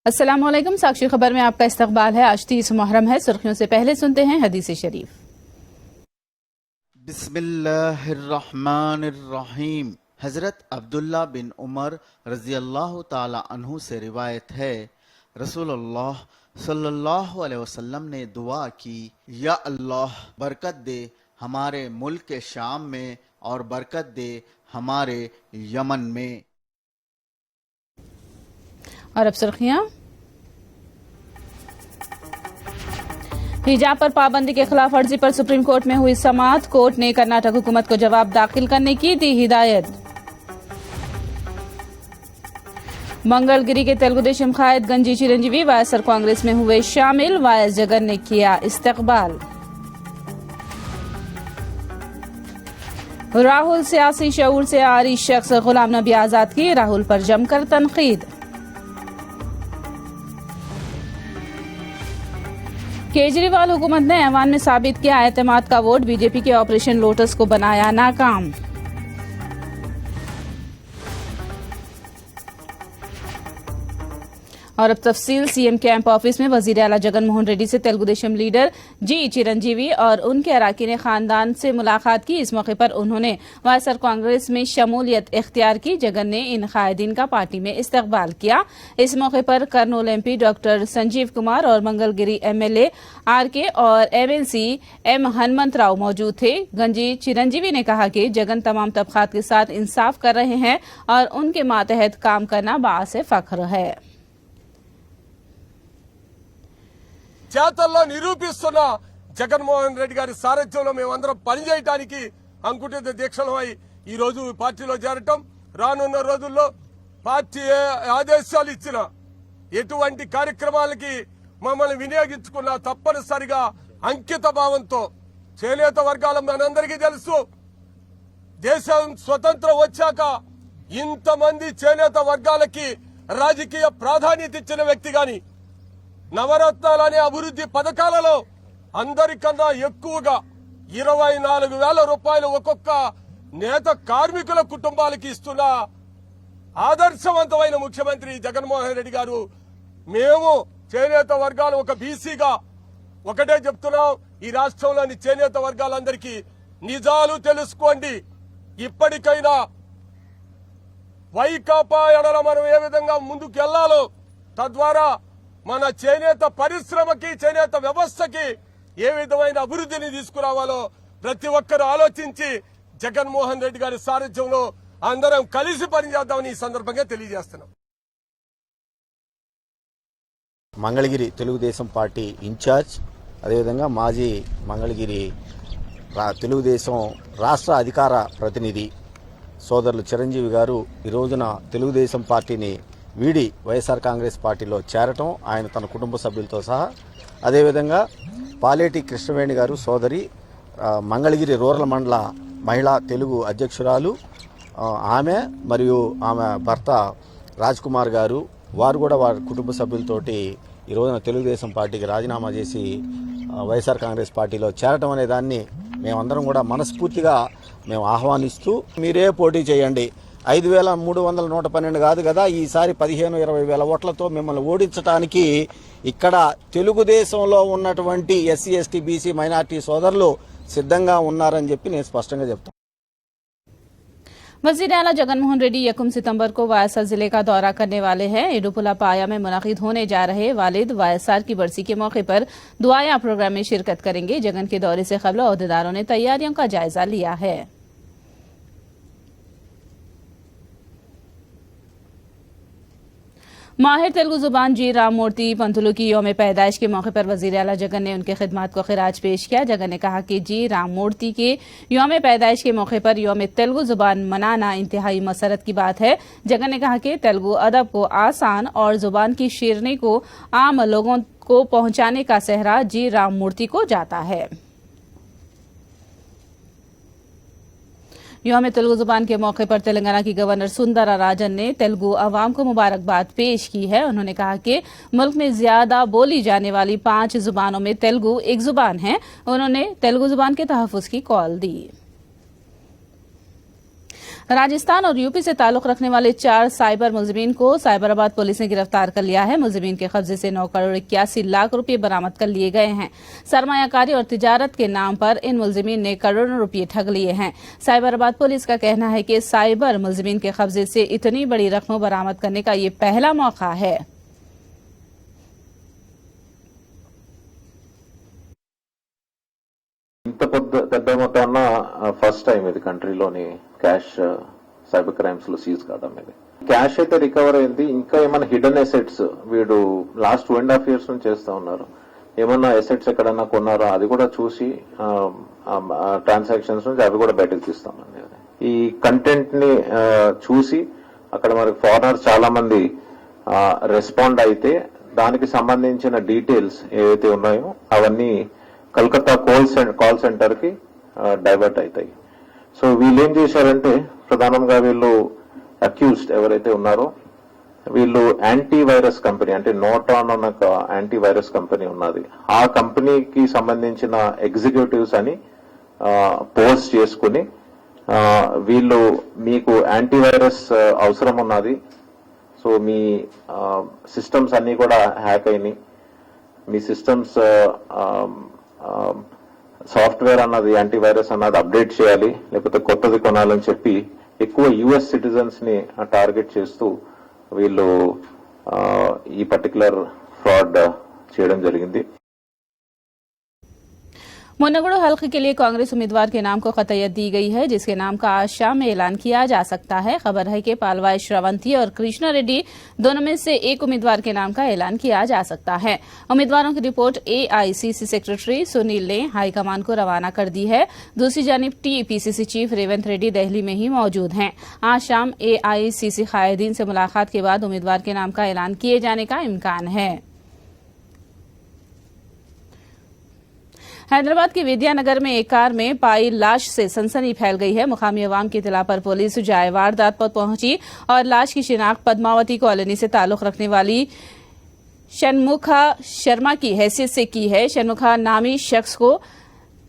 अस्सलामुअलैकुम। साक्षी खबर में आपका इस्तकबाल है। आज 30 मुहर्रम है। सुर्खियों से पहले सुनते हैं हदीस शरीफ। बिस्मिल्लाहिर्रहमानिर्रहीम। हज़रत अब्दुल्ला बिन उमर रज़ी अल्लाह ताला अन्हु से रिवायत है, रसूलुल्लाह सल्लल्लाहु अलैहि वसल्लम ने दुआ की, या अल्लाह बरकत दे हमारे मुल्क के शाम में और बरकत दे हमारे यमन में। और अब सुर्खियां। हिजाब पर पाबंदी के खिलाफ अर्जी पर सुप्रीम कोर्ट में हुई समाअत। कोर्ट ने कर्नाटक हुकूमत को जवाब दाखिल करने की दी हिदायत। मंगलगिरी के तेलुगु देशम कायद गंजी चिरंजीवी वायएसआर कांग्रेस में हुए शामिल। वायएस जगन ने किया इस्तकबाल। राहुल सियासी शऊर से आरी शख्स गुलाम नबी आजाद की राहुल पर जमकर तनकीद। केजरीवाल हुकूमत ने ऐवान में साबित किया एतमाद का वोट। बीजेपी के ऑपरेशन लोटस को बनाया नाकाम। और अब तफसील। सीएम कैंप ऑफिस में वजीर आला जगन मोहन रेड्डी से तेलुगु देशम लीडर जी चिरंजीवी और उनके अराकीन खानदान से मुलाकात की। इस मौके पर उन्होंने वायएसआर कांग्रेस में शमूलियत इख्तियार की। जगन ने इन कायदीन का पार्टी में इस्तकबाल किया। इस मौके पर कर्नूल एमपी डॉक्टर संजीव कुमार और मंगलगिरी एमएलए आरके और एमएलसी एम हनुमंतराव मौजूद थे। गंजी चिरंजीवी ने कहा कि जगन तमाम तबकात के साथ इंसाफ कर रहे हैं और उनके मातहत काम करना बाअस फख्र है। చేతల్లో నిరూపిస్తున్న జగన్మోహన్ రెడ్డి గారి సారథ్యంలో మేమందరం పనిచేయడానికి అంకుఠిత దీక్షలమై ఈ రోజు పార్టీలో చేరటం, రానున్న రోజుల్లో పార్టీ ఆదేశాలు ఇచ్చిన ఎటువంటి కార్యక్రమాలకి మమ్మల్ని వినియోగించుకున్న తప్పనిసరిగా అంకిత భావంతో చేనేత వర్గాల మనందరికీ తెలుసు, దేశం స్వతంత్రం వచ్చాక ఇంతమంది చేనేత వర్గాలకి రాజకీయ ప్రాధాన్యత ఇచ్చిన వ్యక్తి గాని నవరత్నాలనే అభివృద్ధి పథకాలలో అందరికన్నా ఎక్కువగా 24,000 రూపాయలు ఒక్కొక్క నేత కార్మికుల కుటుంబాలకి ఇస్తున్న ఆదర్శవంతమైన ముఖ్యమంత్రి జగన్మోహన్ రెడ్డి గారు. మేము చేనేత వర్గాలు ఒక బీసీగా ఒకటే చెప్తున్నాం, ఈ రాష్ట్రంలోని చేనేత వర్గాలందరికీ నిజాలు తెలుసుకోండి. ఇప్పటికైనా వైకాపా ఎడల మనం ఏ విధంగా ముందుకు వెళ్లాలో, తద్వారా మన చేనేత పరిశ్రమకి చేనేత వ్యవస్థకి ఏ విధమైన అభివృద్ధిని తీసుకురావాలో ప్రతి ఒక్కరూ ఆలోచించి జగన్మోహన్ రెడ్డి గారి సారథ్యంలో అందరం కలిసి పనిచేద్దామని ఈ సందర్భంగా తెలియజేస్తున్నాం. మంగళగిరి తెలుగుదేశం పార్టీ ఇన్ఛార్జ్, అదేవిధంగా మాజీ మంగళగిరి తెలుగుదేశం రాష్ట్ర అధికార ప్రతినిధి సోదరులు చిరంజీవి గారు ఈ రోజున తెలుగుదేశం పార్టీని వీడి వైఎస్ఆర్ కాంగ్రెస్ పార్టీలో చేరటం, ఆయన తన కుటుంబ సభ్యులతో సహా, అదేవిధంగా పాలేటి కృష్ణవేణి గారు సోదరి మంగళగిరి రూరల్ మండల మహిళా తెలుగు అధ్యక్షురాలు ఆమె మరియు ఆమె భర్త రాజ్ కుమార్ గారు, వారు కూడా వారి కుటుంబ సభ్యులతోటి ఈ రోజున తెలుగుదేశం పార్టీకి రాజీనామా చేసి వైఎస్ఆర్ కాంగ్రెస్ పార్టీలో చేరటం అనే దాన్ని మేమందరం కూడా మనస్ఫూర్తిగా మేము ఆహ్వానిస్తూ, మీరే పోటీ చేయండి, 5,312 కాదు కదా, ఈసారి 15-20 వేల ఓట్లతో మిమ్మల్ని ఓడించడానికి ఇక్కడ తెలుగుదేశంలో ఉన్నటువంటి ఎస్సీ ఎస్టీ బీసీ మైనార్టీ సోదరులు సిద్ధంగా ఉన్నారని చెప్పి నేను స్పష్టంగా చెప్తాను. वजीर आला जगन मोहन रेड्डी 1 सितंबर को वायएसआर जिले का दौरा करने वाले हैं। इडुपुला पाया में मुनाकिद होने जा रहे वालिद वायएसआर की बरसी के मौके पर दुआया प्रोग्राम में शिरकत करेंगे। जगन के दौरे से कबल ओहदेदारों ने तैयारियों का जायजा लिया है। माहिर तेलुगु जुबान जी राम मूर्ति पंथुलू की यौम पैदाइश के मौके पर वजीर आला जगन ने उनके खिदमात को खिराज पेश किया। जगन ने कहा कि जी राम मूर्ति के यौम पैदाइश के मौके पर यौम तेलुगु जुबान मनाना इंतहाई मसरत की बात है। जगन ने कहा कि तेलुगु अदब को आसान और जुबान की शीरनी को आम लोगों को पहुंचाने का सेहरा जी राम मूर्ति को जाता है। यौम तेलुगु जुबान के मौके पर तेलंगाना की गवर्नर सुंदरा राजन ने तेलुगु अवाम को मुबारकबाद पेश की है। उन्होंने कहा कि मुल्क में ज्यादा बोली जाने वाली 5 जुबानों में तेलुगु एक जुबान है। उन्होंने तेलुगु जुबान के तहफ़्फ़ुज़ की कॉल दी। राजस्थान और यूपी से ताल्लुक रखने वाले 4 साइबर मुलजिमीन को साइबराबाद पुलिस ने गिरफ्तार कर लिया है। मुलजिमीन के कब्जे से 9 करोड़ 81 लाख रुपए बरामद कर लिए गए हैं। सरमायाकारी और तिजारत के नाम पर इन मुलजिमीन ने करोड़ों रुपए ठग लिए हैं। साइबराबाद पुलिस का कहना है कि साइबर मुलजिमीन के कब्जे से इतनी बड़ी रकम बरामद करने का ये पहला मौका है। ఇంత పెద్ద మొత్తాన ఫస్ట్ టైం ఇది కంట్రీలోని క్యాష్ సైబర్ క్రైమ్స్ లో సీజ్ కావడం ఇది. క్యాష్ అయితే రికవర్ అయింది. ఇంకా ఏమైనా హిడెన్ అసెట్స్ వీడు లాస్ట్ 2.5 years నుంచి చేస్తా ఉన్నారు. ఏమన్నా అసెట్స్ ఎక్కడన్నా కొన్నారో అది కూడా చూసి ట్రాన్సాక్షన్స్ నుంచి అవి కూడా బయటకు తీస్తామండి. ఈ కంటెంట్ ని చూసి అక్కడ మనకి ఫారినర్స్ చాలా మంది రెస్పాండ్ అయితే దానికి సంబంధించిన డీటెయిల్స్ ఏవైతే ఉన్నాయో అవన్నీ కలకత్తా కాల్ సెంటర్ కి డైవర్ట్ అవుతాయి. సో వీళ్ళు ఏం చేశారంటే ప్రధానంగా వీళ్ళు అక్యూజ్డ్ ఎవరైతే ఉన్నారో వీళ్ళు యాంటీవైరస్ కంపెనీ అంటే నోటాన్ అన్న యాంటీవైరస్ కంపెనీ ఉన్నది. ఆ కంపెనీకి సంబంధించిన ఎగ్జిక్యూటివ్స్ అని పోస్ట్ చేసుకుని వీళ్ళు మీకు యాంటీవైరస్ అవసరం ఉన్నది, సో మీ సిస్టమ్స్ అన్ని కూడా హ్యాక్ అయినాయి, మీ సిస్టమ్స్ సాఫ్ట్వేర్ అన్నది యాంటీవైరస్ అన్నది అప్డేట్ చేయాలి లేకపోతే కొత్తది కొనాలని చెప్పి ఎక్కువ యుఎస్ సిటిజన్స్ ని టార్గెట్ చేస్తూ వీళ్ళు ఈ పర్టికులర్ ఫ్రాడ్ చేయడం జరిగింది. मुन्नागुड़ हल्के के लिए कांग्रेस उम्मीदवार के नाम को कतईयत दी गई है, जिसके नाम का आज शाम में ऐलान किया जा सकता है। खबर है कि पालवाई श्रवंती और कृष्णा रेड्डी दोनों में से एक उम्मीदवार के नाम का ऐलान किया जा सकता है। उम्मीदवारों की रिपोर्ट एआईसीसी सेक्रेटरी सुनील ने हाईकमान को रवाना कर दी है। दूसरी जानिब टीपीसीसी चीफ रेवंत रेड्डी दिल्ली में ही मौजूद हैं। आज शाम एआईसीसी कायदीन से मुलाकात के बाद उम्मीदवार के नाम का ऐलान किए जाने का इम्कान है। हैदराबाद के विद्यानगर में एक कार में पाई लाश से सनसनी फैल गई है। मुकामी अवाम की इतला पर पुलिस जाए वारदात पर पहुंची और लाश की शिनाख्त पद्मावती कॉलोनी से ताल्लुक रखने वाली षणमुखा शर्मा की हैसियत से की है। षणमुखा नामी शख्स को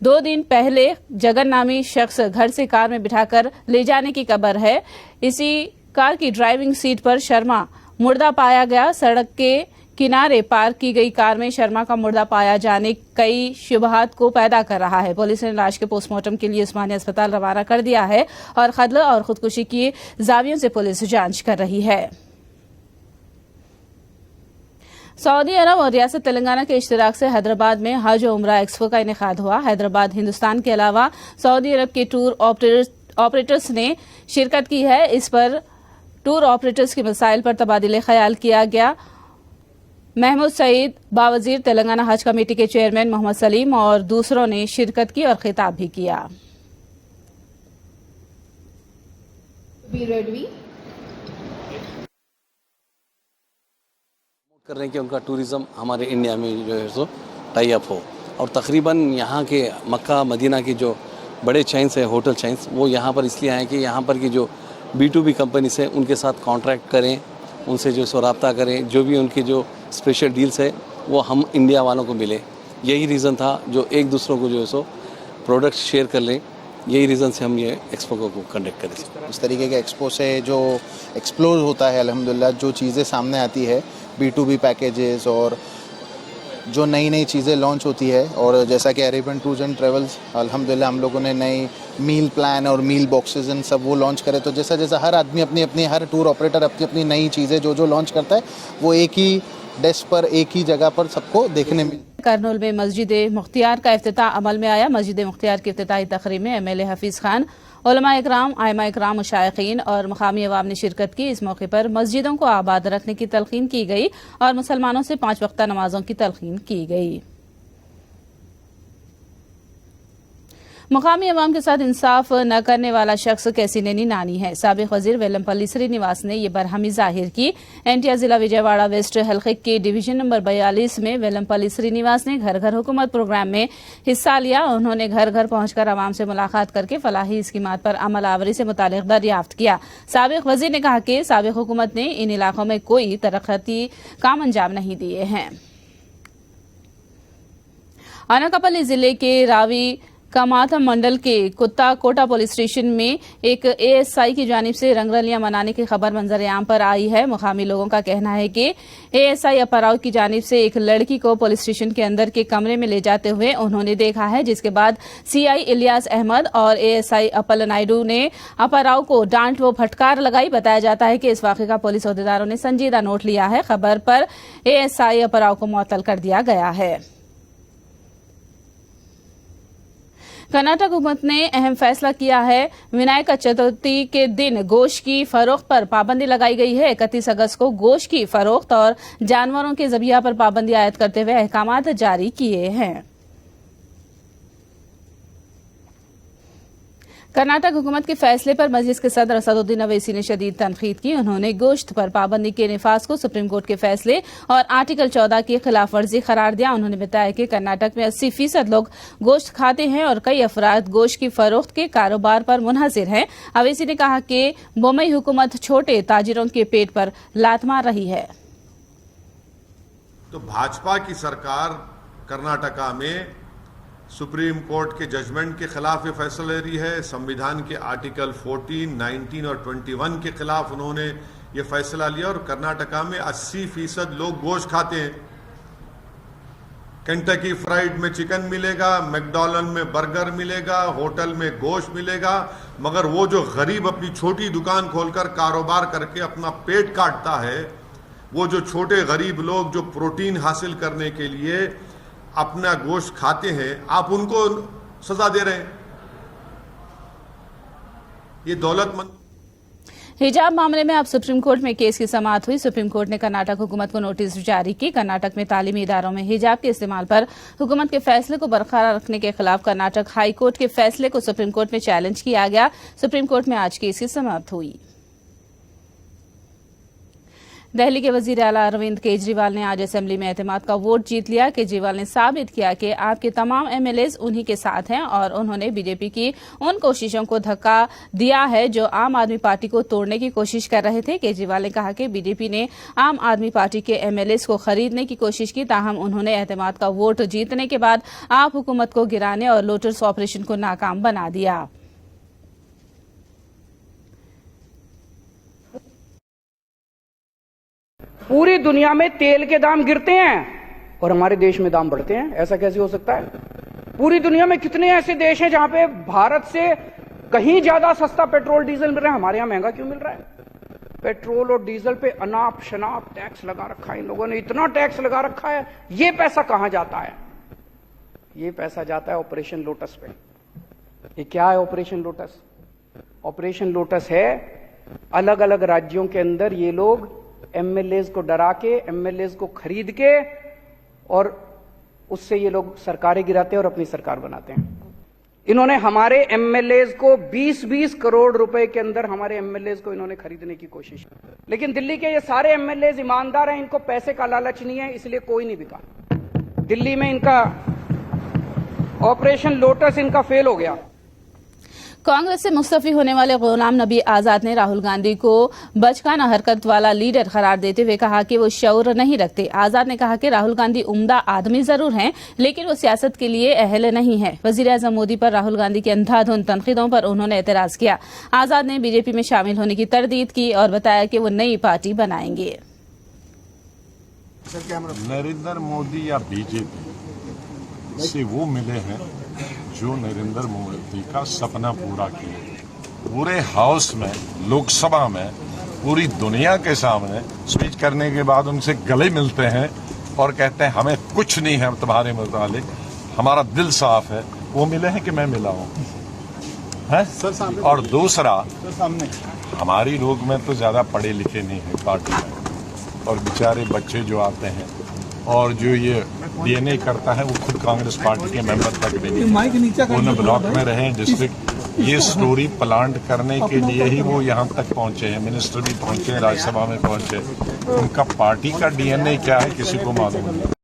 2 दिन पहले जगन नामी शख्स घर से कार में बिठाकर ले जाने की खबर है। इसी कार की ड्राइविंग सीट पर शर्मा मुर्दा पाया गया। सड़क के किनारे पार्क की गई कार में शर्मा का मुर्दा पाया जाने कई शुबहात को पैदा कर रहा है। पुलिस ने लाश के पोस्टमार्टम के लिए उस्मानिया अस्पताल रवाना कर दिया है और कत्ल और खुदकुशी की जावियों से पुलिस जांच कर रही है। सऊदी अरब और रियासत तेलंगाना के इश्तिराक से हैदराबाद में हज और उम्रा एक्सपो का इनेकाद हुआ। हैदराबाद हिंदुस्तान के अलावा सऊदी अरब के टूर ऑपरेटर्स ने शिरकत की है। इस पर टूर ऑपरेटर्स के मसाइल पर तबादिले ख्याल किया गया। महमूद सईद, बावजीर, तेलंगाना हज कमेटी के चेयरमैन मोहम्मद सलीम और दूसरों ने शिरकत की और खिताब भी किया। कर रहे हैं कि उनका टूरिज्म हमारे इंडिया में जो है सो टाई अप हो और तकरीबन यहाँ के मक्का मदीना के जो बड़े चेन्स हैं, होटल चेन्स, वो यहाँ पर इसलिए आए कि यहाँ पर की जो B2B कंपनीज हैं उनके साथ कॉन्ट्रैक्ट करें, उनसे जो सो रब्ता करें, जो भी उनके जो स्पेशल डील्स है वो हम इंडिया वालों को मिले। यही रीज़न था जो एक दूसरों को जो है सो प्रोडक्ट्स शेयर कर लें। यही रीज़न से हम ये एक्सपो को कंडक्ट करें। इस तरीके के एक्सपो से जो एक्सप्लोर होता है अल्हम्दुलिल्लाह, जो चीज़ें सामने आती है, B2B पैकेजेस और जो नई नई चीज़ें लॉन्च होती है, और जैसा कि अरेबियन टूर्स एंड ट्रेवल्स अल्हम्दुलिल्लाह हम लोगों ने नई मील प्लान और मील बॉक्सेस एंड सब वो लॉन्च करे। तो जैसा जैसा हर आदमी अपनी अपनी, हर टूर ऑपरेटर अपनी अपनी नई चीज़ें जो लॉन्च करता है वो एक ही डेस्क पर, एक ही जगह पर सबको देखने में। करनूल में मस्जिद मुख्तियार का इफ्तिताह अमल में आया। मस्जिद मुख्तियार की इफ्तिताही तकरीब में MLA हफीज खान, उलमा इकराम, आइमा इकराम, मुशाइखीन और मकामी अवाम ने शिरकत की। इस मौके पर मस्जिदों को आबाद रखने की तलकीन की गई और मुसलमानों से 5 वक्ता नमाजों की तलकीन की गई। मुकामी अवाम के साथ इंसाफ न करने वाला शख्स कैसी नैनी नानी है। साबिक वजीर वेलमपल्ली श्रीनिवास ने यह बरहमी जाहिर की। एनटीआर जिला विजयवाड़ा वेस्ट हल्के के डिवीजन नंबर 42 में वेलमपल्ली श्रीनिवास ने घर घर हुकूमत प्रोग्राम में हिस्सा लिया। उन्होंने घर घर पहुंचकर आवाम से मुलाकात करके फलाही स्कीमात पर अमल आवरी से मुतालिक दरियाफ्त किया। साबिक वजीर ने कहा कि साबिक हुकूमत ने इन इलाकों में कोई तरक्याती काम अंजाम नहीं दिए हैं। अनकापल्ली जिले के रावी कामाथा मंडल के कुत्ता कोटा पुलिस स्टेशन में एक एएसआई की जानिब से रंगरलियां मनाने की खबर मंजर-ए-आम पर आई है। मुकामी लोगों का कहना है कि एएसआई अपराव की जानिब से एक लड़की को पुलिस स्टेशन के अंदर के कमरे में ले जाते हुए उन्होंने देखा है, जिसके बाद सीआई इलियास अहमद और एएसआई अपल नायडू ने अपराव को डांट व फटकार लगाई। बताया जाता है कि इस वाक़े का पुलिस अहदेदारों ने संजीदा नोट लिया है। खबर पर एएसआई अपराव को मुअत्तल कर दिया गया है। कर्नाटक हुकूमत ने अहम फैसला किया है। विनायक चतुर्थी के दिन गोश्त की फरोख्त पर पाबंदी लगाई गई है। 31 अगस्त को गोश्त की फरोख्त और जानवरों के ज़बिया पर पाबंदी आयद करते हुए अहकामात जारी किए हैं। कर्नाटक हुकूमत के फैसले पर मजलिस के सदर असदुद्दीन अवैसी ने शदीद तनकीद की। उन्होंने गोश्त पर पाबंदी के निफाज को सुप्रीम कोर्ट के फैसले और आर्टिकल 14 की खिलाफ वर्जी करार दिया। उन्होंने बताया कि कर्नाटक में 80% लोग गोश्त खाते हैं और कई अफराद गोश्त की फरोख्त के कारोबार पर मुनहसिर हैं। अवैसी ने कहा कि बोमई हुकूमत छोटे ताजिरों के पेट पर लात मार रही है। तो भाजपा की सरकार कर्नाटका में सुप्रीम कोर्ट के जजमेंट के खिलाफ ये फैसला ले रही है। संविधान के आर्टिकल 14, 19 और 21 के खिलाफ उन्होंने ये फैसला लिया और कर्नाटका में 80% लोग गोश्त खाते हैं। केंटकी फ्राइड में चिकन मिलेगा, मैकडॉनल्ड में बर्गर मिलेगा, होटल में गोश्त मिलेगा, मगर वो जो गरीब अपनी छोटी दुकान खोलकर कारोबार करके अपना पेट काटता है, वो जो छोटे गरीब लोग जो प्रोटीन हासिल करने के लिए अपना गोश्त खाते हैं, आप उनको सजा दे रहे हैं। ये दौलतमंद। हिजाब मामले में अब सुप्रीम कोर्ट में केस की समाअत हुई। सुप्रीम कोर्ट ने कर्नाटक हुकूमत को नोटिस जारी की। कर्नाटक में तालीमी इदारों में हिजाब के इस्तेमाल पर हुकूमत के फैसले को बरकरार रखने के खिलाफ कर्नाटक हाई कोर्ट के फैसले को सुप्रीम कोर्ट में चैलेंज किया गया। सुप्रीम कोर्ट में आज केस की समाअत हुई। दिल्ली के वजीर आला अरविंद केजरीवाल ने आज असेंबली में एतमाद का वोट जीत लिया। केजरीवाल ने साबित किया कि आपके तमाम एमएलएज उन्हीं के साथ हैं और उन्होंने बीजेपी की उन कोशिशों को धक्का दिया है जो आम आदमी पार्टी को तोड़ने की कोशिश कर रहे थे। केजरीवाल ने कहा कि बीजेपी ने आम आदमी पार्टी के एमएलएज को खरीदने की कोशिश की, ताहम उन्होंने एतमाद का वोट जीतने के बाद आप हुकूमत को गिराने और लोटस ऑपरेशन को नाकाम बना दिया। पूरी दुनिया में तेल के दाम गिरते हैं और हमारे देश में दाम बढ़ते हैं। ऐसा कैसे हो सकता है? पूरी दुनिया में कितने ऐसे देश हैं जहां पे भारत से कहीं ज्यादा सस्ता पेट्रोल डीजल मिल रहा है, हमारे यहां महंगा क्यों मिल रहा है? पेट्रोल और डीजल पे अनाप शनाप टैक्स लगा रखा है इन लोगों ने, इतना टैक्स लगा रखा है। ये पैसा कहां जाता है? ये पैसा जाता है ऑपरेशन लोटस पे। ये क्या है ऑपरेशन लोटस? ऑपरेशन लोटस है अलग अलग राज्यों के अंदर ये लोग एमएलएज को डरा के, एमएलएज को खरीद के और उससे ये लोग सरकारें गिराते हैं और अपनी सरकार बनाते हैं। इन्होंने हमारे एमएलएज को 20-20 करोड़ रुपए के अंदर हमारे एमएलएज को इन्होंने खरीदने की कोशिश की। लेकिन दिल्ली के ये सारे एमएलएज ईमानदार हैं, इनको पैसे का लालच नहीं है, इसलिए कोई नहीं बिका। दिल्ली में इनका ऑपरेशन लोटस इनका फेल हो गया। कांग्रेस से मुस्तफी होने वाले गुलाम नबी आजाद ने राहुल गांधी को बचकाना हरकत वाला लीडर करार देते हुए कहा कि वो शऊर नहीं रखते। आजाद ने कहा कि राहुल गांधी उम्दा आदमी जरूर हैं, लेकिन वो सियासत के लिए अहल नहीं है। वजीर आजम मोदी पर राहुल गांधी की अंधाधुंध तनकीदों पर उन्होंने एतराज किया। आजाद ने बीजेपी में शामिल होने की तरदीद की और बताया कि वो नई पार्टी बनाएंगे। नरेंद्र मोदी या बीजेपी से वो मिले हैं जो नरेंद्र मोदी का सपना पूरा किए। पूरे हाउस में, लोकसभा में, पूरी दुनिया के सामने स्पीच करने के बाद उनसे गले मिलते हैं और कहते हैं हमें कुछ नहीं है तुम्हारे मुतालिक, हमारा दिल साफ है। वो मिले हैं कि मैं मिला हूँ है? और दूसरा, हमारी लोग में तो ज्यादा पढ़े लिखे नहीं है पार्टी में, और बेचारे बच्चे जो आते हैं और जो ये डीएनए करता है वो खुद कांग्रेस पार्टी के मेंबर तक भी नहीं, वो न ब्लॉक में रहे डिस्ट्रिक्ट। ये स्टोरी प्लांट करने के लिए ही वो यहाँ तक पहुंचे हैं, मिनिस्टर भी पहुंचे, राज्यसभा में पहुंचे। उनका पार्टी का डीएनए क्या है किसी को मालूम नहीं।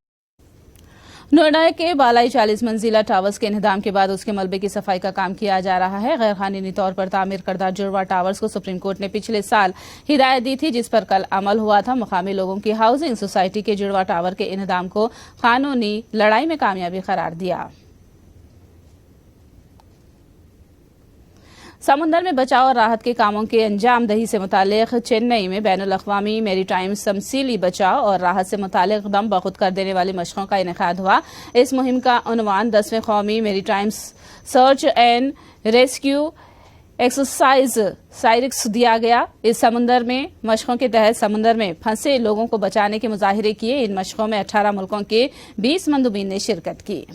नोएडा के बालाई 40 मंजिला टावर्स के इन्हदाम के बाद उसके मलबे की सफाई का काम किया जा रहा है। गैर कानूनी तौर पर तामीर करदा जुड़वा टावर्स को सुप्रीम कोर्ट ने पिछले साल हिदायत दी थी, जिस पर कल अमल हुआ था। मुकामी लोगों की हाउसिंग सोसाइटी के जुड़वा टावर के इन्हदाम को कानूनी लड़ाई में कामयाबी करार दिया। समुद्र में बचाव और राहत के कामों के अंजामदही से मुतालिक चेन्नई में बैनुल अक़वामी मैरीटाइम तमसीली बचाव और राहत से मुतालिक दम बखुद कर देने वाली मशकों का इनेकाद हुआ। इस मुहिम का उन्वान 10वें कौमी maritime search and rescue exercise SAREX दिया गया। इस समुद्र में मशकों के तहत समुद्र में फंसे लोगों को बचाने के मुजाहिरे किए। इन मशकों में 18 मुल्कों के 20 मंदूबीन ने शिरकत की।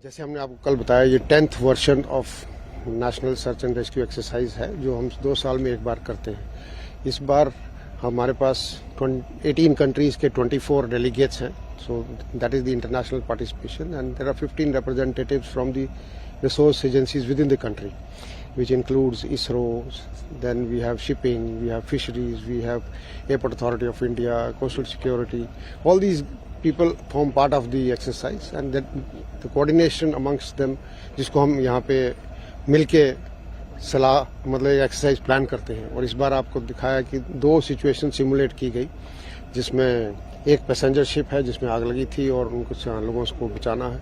जैसे हमने आपको कल बताया, ये 10th version of national search and rescue exercise है जो हम 2 साल में एक बार करते हैं। इस बार हमारे पास 18 कंट्रीज के 24 डेलीगेट्स हैं, so that is the international participation and there are 15 representatives from the resource agencies within the country which includes ISRO, then we have shipping, we have fisheries, we have Airport Authority of India, Coastal Security. All these people form part of the exercise and that the coordination amongst them, जिसको हम यहाँ पे मिलके सलाह मतलब exercise plan करते हैं। और इस बार आपको दिखाया कि 2 सिचुएशन सिमुलेट की गई, जिसमें एक पैसेंजर शिप है जिसमें आग लगी थी और उनको लोगों को बचाना है,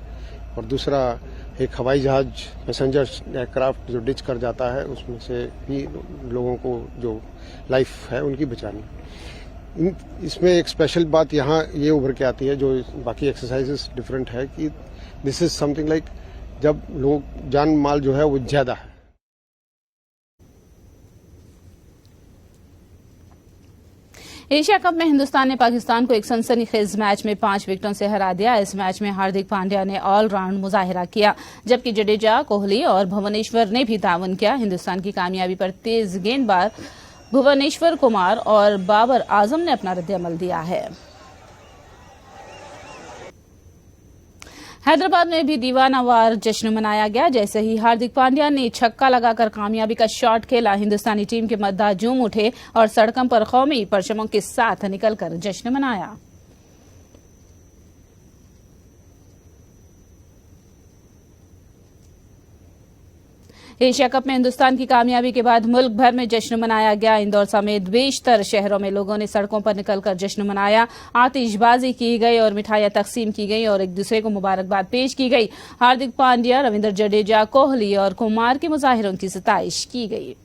और दूसरा एक हवाई जहाज पैसेंजर एयरक्राफ्ट जो डिच कर जाता है उसमें से भी लोगों को जो लाइफ है उनकी बचानी। इसमें एक स्पेशल बात यहाँ ये उभर के आती है जो बाकी एक्सरसाइजेस डिफरेंट है कि दिस इज समथिंग लाइक जब लोग जान माल जो है वो ज्यादा है। एशिया कप में हिंदुस्तान ने पाकिस्तान को एक सनसनीखेज मैच में 5 विकेटों से हरा दिया। इस मैच में हार्दिक पांड्या ने ऑलराउंड मुजाहिरा किया, जबकि जडेजा, कोहली और भुवनेश्वर ने भी ताउन किया। हिंदुस्तान की कामयाबी पर तेज गेंदबाज भुवनेश्वर कुमार और बाबर आजम ने अपना रद्द-ए-अमल दिया है। हैदराबाद में भी दीवानावार जश्न मनाया गया। जैसे ही हार्दिक पांड्या ने छक्का लगाकर कामयाबी का शॉट खेला, हिंदुस्तानी टीम के मद्दाह झूम उठे और सड़कों पर कौमी परचमों के साथ निकलकर जश्न मनाया। एशिया कप में हिंदुस्तान की कामयाबी के बाद मुल्क भर में जश्न मनाया गया। इंदौर समेत बेशतर शहरों में लोगों ने सड़कों पर निकलकर जश्न मनाया। आतिशबाजी की गई और मिठाइयां तकसीम की गई और एक दूसरे को मुबारकबाद पेश की गई। हार्दिक पांड्या, रविंद्र जडेजा, कोहली और कुमार के मुजाहिरों की सताइश की गई।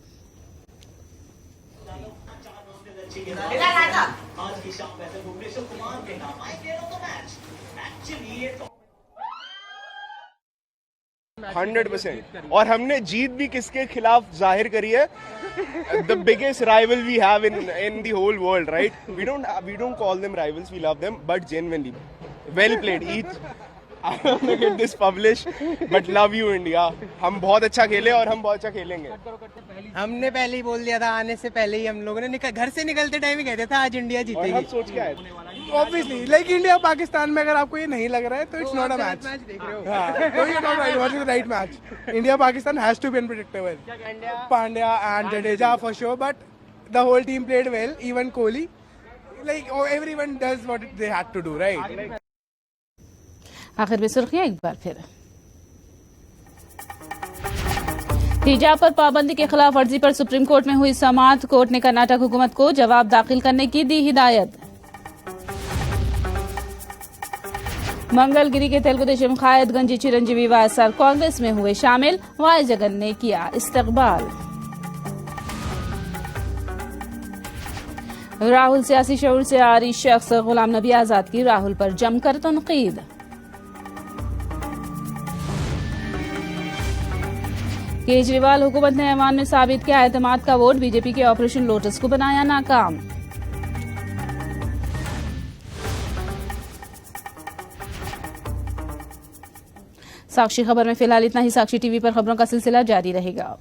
और हमने जीत भी किसके खिलाफ जाहिर करी है? The biggest rival we have in the whole world, right? We don't call them rivals, we love them, but genuinely well played each. I don't want to get this published, but love you India. हम बहुत अच्छा खेले और हम बहुत अच्छा खेलेंगे। हमने पहले ही बोल दिया था, आने से पहले ही हम लोगों ने घर से निकलते टाइम ही कहते था आज इंडिया जीतेगी। और हम सोच के आए ऑब्वियसली लाइक इंडिया पाकिस्तान में अगर आपको ये नहीं लग रहा है तो इट्स नॉट अ मैच। देख रहे हो? हाँ, you not right watching the right match. India Pakistan has to be unpredictable. Pandya and Jadeja for sure, but the whole team played well, even Kohli, like everyone does what they had to do, right? आखिर में सुर्खियां एक बार फिर। हिजाब पर पाबंदी के खिलाफ वर्जी पर सुप्रीम कोर्ट में हुई समाअत। कोर्ट ने कर्नाटक हुकूमत को जवाब दाखिल करने की दी हिदायत। मंगलगिरी के तेलुगुदेशम कायदगंज चिरंजीवी वायएसआर कांग्रेस में हुए शामिल। वाई जगन ने किया इस्तकबाल। राहुल सियासी शऊर से आरी शख्स गुलाम नबी आजाद की राहुल पर जमकर तनकीद। केजरीवाल हुकूमत ने ऐवान में साबित किया एतमाद का वोट। बीजेपी के ऑपरेशन लोटस को बनाया नाकाम। साक्षी खबर में फिलहाल इतना ही। साक्षी टीवी पर खबरों का सिलसिला जारी रहेगा।